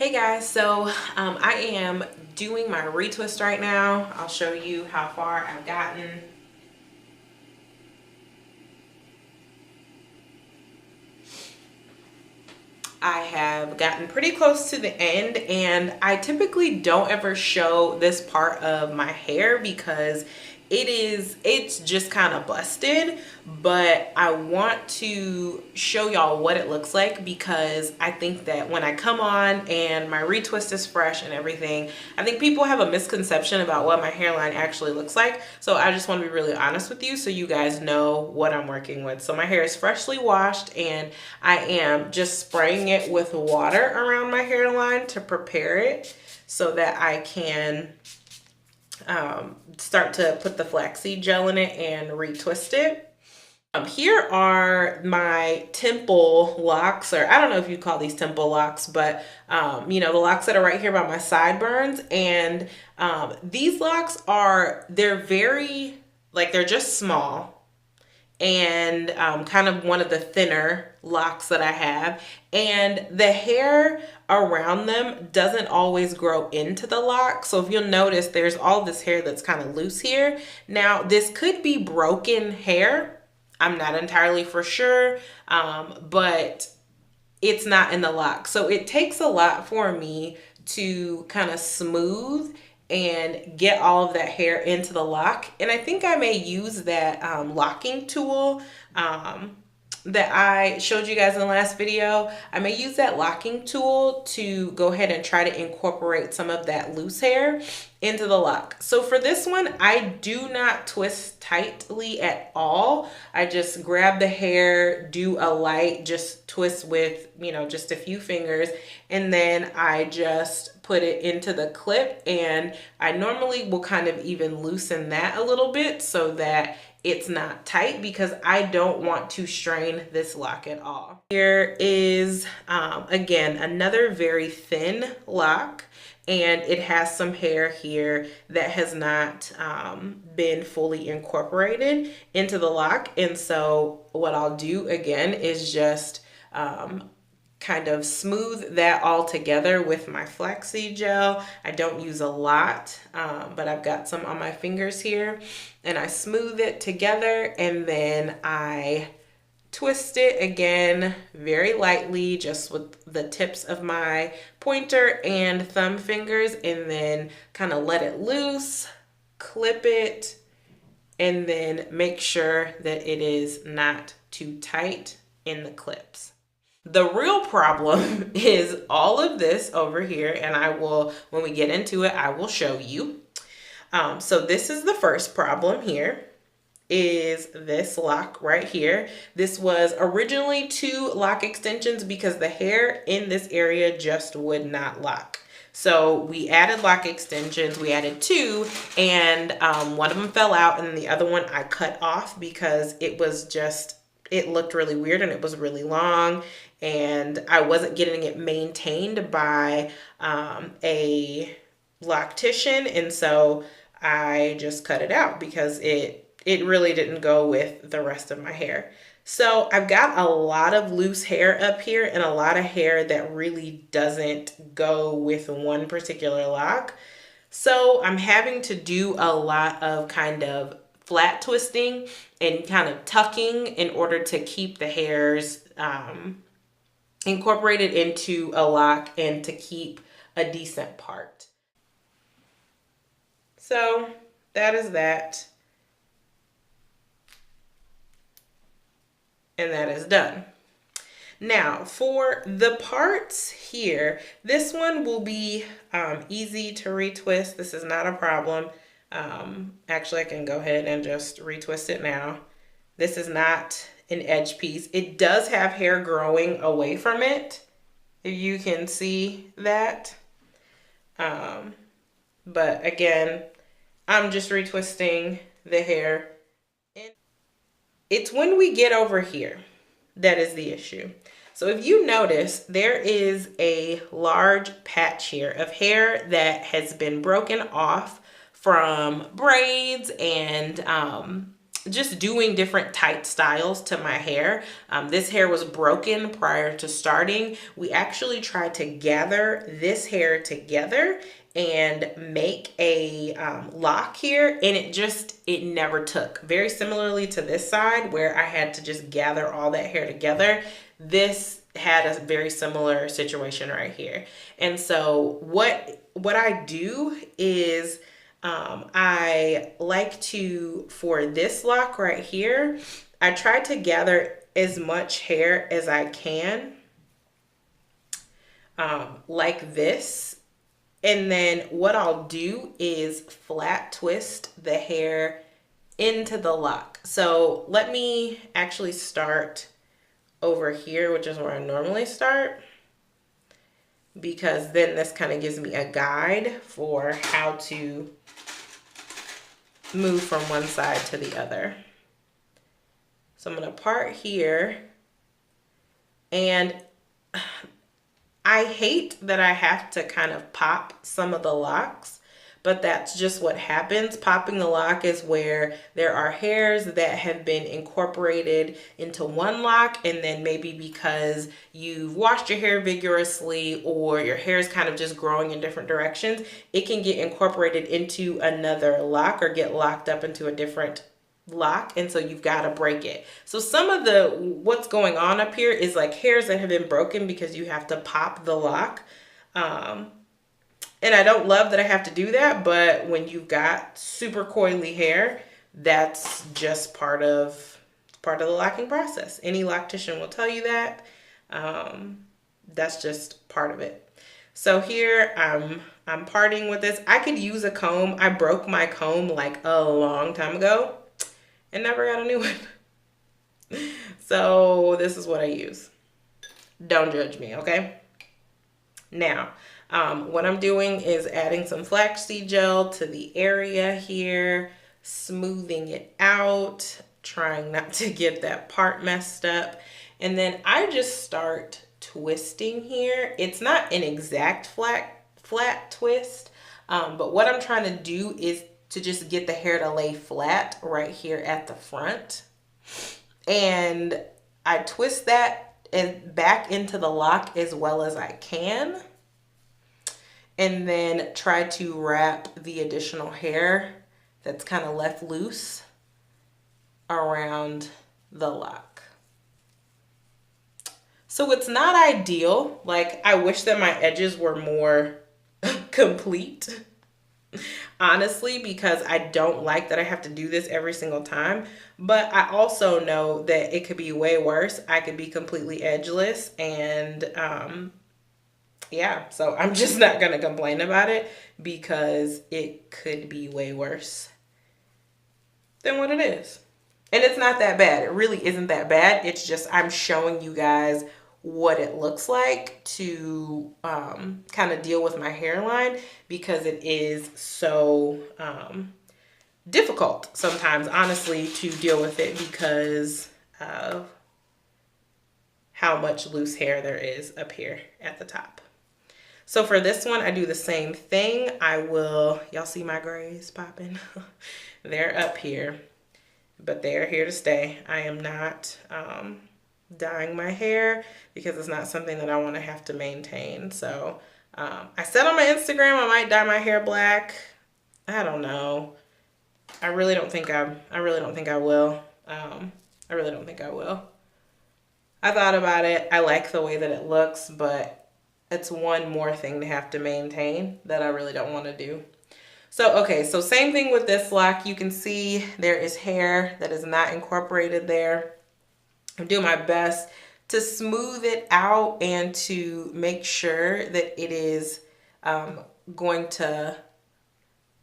Hey guys, so I am doing my retwist right now. I'll show you how far I've gotten. I have gotten pretty close to the end, and I typically don't ever show this part of my hair because it's just kind of busted, but I want to show y'all what it looks like because I think that when I come on and my retwist is fresh and everything, I think people have a misconception about what my hairline actually looks like. So I just want to be really honest with you so you guys know what I'm working with. So my hair is freshly washed and I am just spraying it with water around my hairline to prepare it so that I can start to put the flaxseed gel in it and retwist it. Here are my temple locks, or I don't know if you call these temple locks, but you know, the locks that are right here by my sideburns. And these locks they're very, like, they're just small and kind of one of the thinner locks that I have, and the hair around them doesn't always grow into the lock. So if you'll notice, there's all this hair that's kind of loose here. Now this could be broken hair, I'm not entirely for sure, but it's not in the lock. So it takes a lot for me to kind of smooth and get all of that hair into the lock. And I think I may use that locking tool that I showed you guys in the last video. I may use that locking tool to go ahead and try to incorporate some of that loose hair into the lock. So for this one, I do not twist tightly at all. I just grab the hair, do a light just twist with, you know, just a few fingers, and then I just put it into the clip, and I normally will kind of even loosen that a little bit so that it's not tight because I don't want to strain this lock at all. Here is, again, another very thin lock, and it has some hair here that has not been fully incorporated into the lock. And so what I'll do again is just kind of smooth that all together with my flaxseed gel. I don't use a lot, but I've got some on my fingers here, and I smooth it together, and then I twist it again very lightly just with the tips of my pointer and thumb fingers, and then kind of let it loose, clip it, and then make sure that it is not too tight in the clips. The real problem is all of this over here, and I will, when we get into it, I will show you. So this is the first problem here, is this lock right here. This was originally 2 lock extensions because the hair in this area just would not lock. So we added lock extensions, we added 2, and one of them fell out, and the other one I cut off because it was just, it looked really weird and it was really long, and I wasn't getting it maintained by a loctician, and so I just cut it out because it really didn't go with the rest of my hair. So I've got a lot of loose hair up here and a lot of hair that really doesn't go with one particular lock. So I'm having to do a lot of kind of flat twisting and kind of tucking in order to keep the hairs incorporated into a lock and to keep a decent part. So that is that. And that is done. Now for the parts here, this one will be easy to retwist. This is not a problem. Actually, I can go ahead and just retwist it now. This is not an edge piece. It does have hair growing away from it, if you can see that. But again, I'm just retwisting the hair. It's when we get over here that is the issue. So if you notice, there is a large patch here of hair that has been broken off from braids and just doing different tight styles to my hair. This hair was broken prior to starting. We actually tried to gather this hair together and make a lock here, and it never took. Very similarly to this side where I had to just gather all that hair together, this had a very similar situation right here. And so what I do is I like to, for this lock right here, I try to gather as much hair as I can, like this. And then what I'll do is flat twist the hair into the lock. So let me actually start over here, which is where I normally start, because then this kind of gives me a guide for how to move from one side to the other. So I'm going to part here, and I hate that I have to kind of pop some of the locks, but that's just what happens. Popping the lock is where there are hairs that have been incorporated into one lock, and then maybe because you've washed your hair vigorously or your hair is kind of just growing in different directions, it can get incorporated into another lock or get locked up into a different lock, and so you've got to break it. So some of what's going on up here is like hairs that have been broken because you have to pop the lock. And I don't love that I have to do that, but when you've got super coily hair, that's just part of the locking process. Any loctician will tell you that. That's just part of it. So here I'm parting with this. I could use a comb. I broke my comb like a long time ago and never got a new one. So this is what I use. Don't judge me, okay? Now, what I'm doing is adding some flaxseed gel to the area here, smoothing it out, trying not to get that part messed up. And then I just start twisting here. It's not an exact flat twist, but what I'm trying to do is to just get the hair to lay flat right here at the front. And I twist that and back into the lock as well as I can, and then try to wrap the additional hair that's kind of left loose around the lock. So it's not ideal. Like, I wish that my edges were more complete, honestly, because I don't like that I have to do this every single time. But I also know that it could be way worse. I could be completely edgeless, and yeah, so I'm just not gonna complain about it because it could be way worse than what it is. And it's not that bad. It really isn't that bad. It's just I'm showing you guys what it looks like to kind of deal with my hairline, because it is so difficult sometimes, honestly, to deal with it because of how much loose hair there is up here at the top. So for this one, I do the same thing. Y'all see my grays popping? They're up here, but they're here to stay. I am not dyeing my hair because it's not something that I want to have to maintain. So I said on my Instagram I might dye my hair black. I don't know. I really don't think I will. I really don't think I will. I thought about it. I like the way that it looks, but it's one more thing to have to maintain that I really don't want to do. So, okay, so same thing with this lock. You can see there is hair that is not incorporated there. I'm doing my best to smooth it out and to make sure that it is going to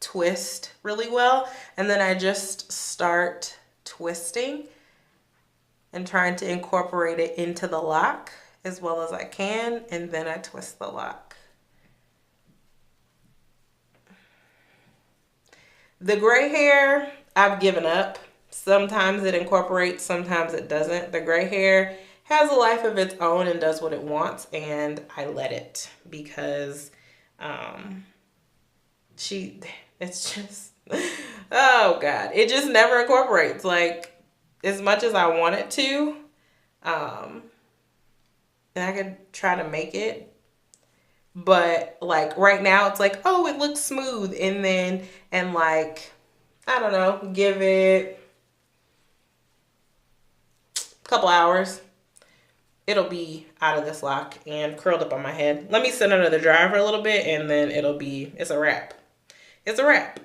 twist really well. And then I just start twisting and trying to incorporate it into the lock as well as I can, and then I twist the lock. The gray hair, I've given up. Sometimes it incorporates, sometimes it doesn't. The gray hair has a life of its own and does what it wants, and I let it because it's Oh God, it just never incorporates like as much as I want it to. Um, and I could try to make it, but like right now it's like, oh, it looks smooth. And like, I don't know, give it a couple hours. It'll be out of this lock and curled up on my head. Let me sit under the dryer for a little bit and then it's a wrap. It's a wrap.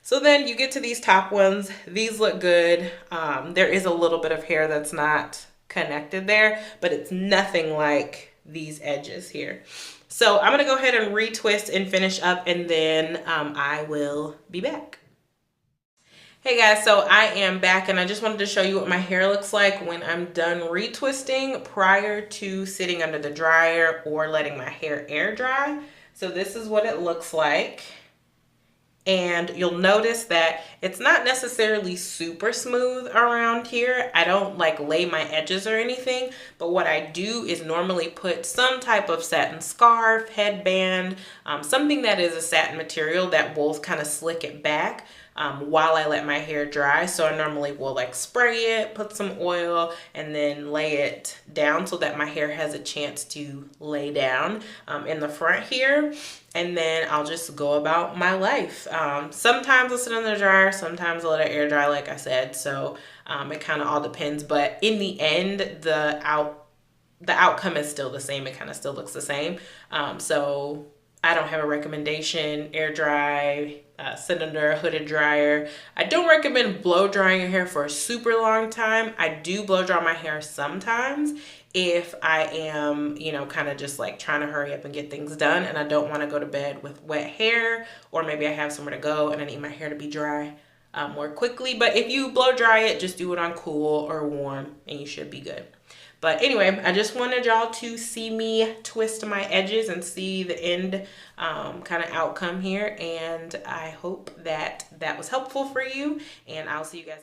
So then you get to these top ones. These look good. There is a little bit of hair that's not connected there, but it's nothing like these edges here. So I'm gonna go ahead and retwist and finish up, and then I will be back. Hey guys, so I am back and I just wanted to show you what my hair looks like when I'm done retwisting prior to sitting under the dryer or letting my hair air dry. So this is what it looks like. And you'll notice that it's not necessarily super smooth around here. I don't like lay my edges or anything, but what I do is normally put some type of satin scarf, headband, something that is a satin material that will kind of slick it back while I let my hair dry. So I normally will like spray it, put some oil, and then lay it down so that my hair has a chance to lay down in the front here. And then I'll just go about my life. Sometimes I'll sit in the dryer, sometimes I'll let it air dry, like I said. So it kind of all depends. But in the end, the outcome is still the same. It kind of still looks the same. So I don't have a recommendation. Air dry, sit under a hooded dryer. I don't recommend blow drying your hair for a super long time. I do blow dry my hair sometimes if I am, you know, kind of just like trying to hurry up and get things done and I don't want to go to bed with wet hair, or maybe I have somewhere to go and I need my hair to be dry more quickly. But if you blow dry it, just do it on cool or warm and you should be good. But anyway, I just wanted y'all to see me twist my edges and see the end kind of outcome here. And I hope that that was helpful for you. And I'll see you guys.